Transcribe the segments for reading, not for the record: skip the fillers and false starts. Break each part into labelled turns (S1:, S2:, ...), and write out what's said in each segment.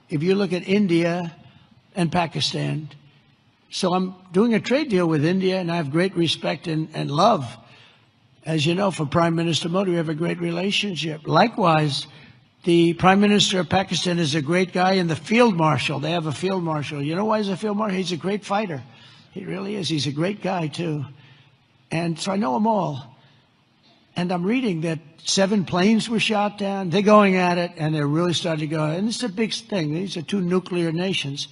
S1: if you look at India and Pakistan, so I'm doing a trade deal with India, and I have great respect and love. As you know, for Prime Minister Modi, we have a great relationship. Likewise, the Prime Minister of Pakistan is a great guy, and the Field Marshal, they have a Field Marshal. You know why he's a Field Marshal? He's a great fighter. He really is. He's a great guy, too. And so I know them all. And I'm reading that 7 planes were shot down. They're going at it, and they're really starting to go. And it's a big thing. These are 2 nuclear nations,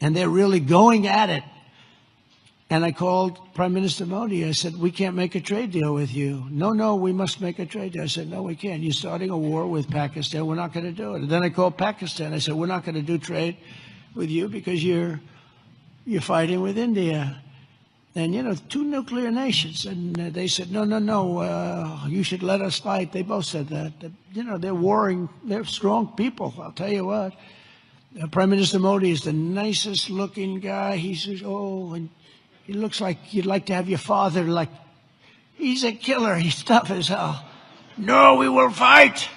S1: and they're really going at it. And I called Prime Minister Modi. I said, we can't make a trade deal with you. No, we must make a trade deal. I said, no, we can't. You're starting a war with Pakistan. We're not going to do it. And then I called Pakistan. I said, we're not going to do trade with you because you're fighting with India. And, 2 nuclear nations. And they said, no, you should let us fight. They both said that. They're warring. They're strong people, I'll tell you what. Prime Minister Modi is the nicest looking guy. He says, and he looks like you'd like to have your father, like, he's a killer. He's tough as hell. No, we will fight.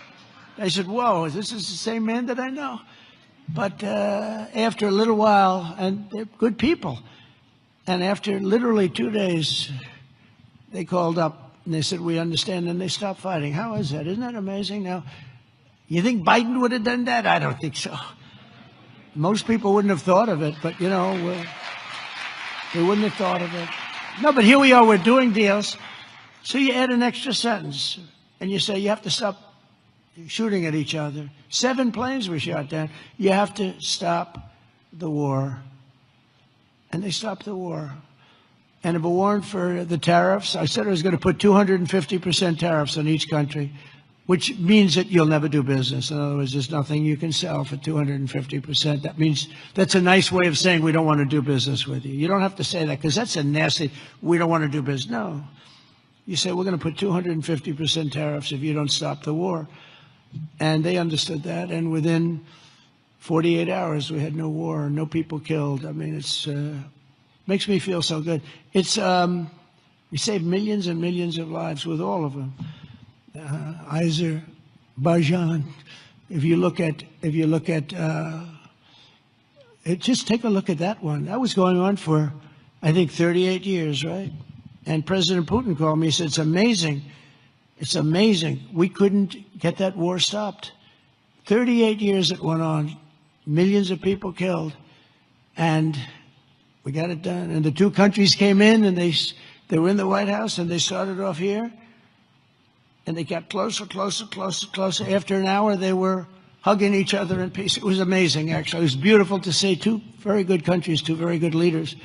S1: I said, whoa, this is the same man that I know. But after a little while, and they're good people, and after literally 2 days, they called up and they said, we understand, and they stopped fighting. How is that? Isn't that amazing? Now, you think Biden would have done that? I don't think so. Most people wouldn't have thought of it, but, they wouldn't have thought of it. No, but here we are, we're doing deals. So you add an extra sentence, and you say you have to stop shooting at each other. 7 planes were shot down. You have to stop the war. And they stopped the war. And if it weren't for the tariffs, I said I was going to put 250% tariffs on each country, which means that you'll never do business. In other words, there's nothing you can sell for 250%. That means that's a nice way of saying we don't want to do business with you. You don't have to say that because that's a nasty, we don't want to do business. No. You say we're going to put 250% tariffs if you don't stop the war. And they understood that. And within 48 hours, we had no war, no people killed. I mean, it's makes me feel so good. It's we saved millions and millions of lives with all of them. Azerbaijan. If you look at, just take a look at that one. That was going on for, I think, 38 years, right? And President Putin called me. He said, "It's amazing. It's amazing. We couldn't get that war stopped. 38 years it went on, millions of people killed, and we got it done." And the 2 countries came in, and they were in the White House, and they started off here. And they got closer, closer, closer, closer. After an hour, they were hugging each other in peace. It was amazing, actually. It was beautiful to see 2 very good countries, 2 very good leaders.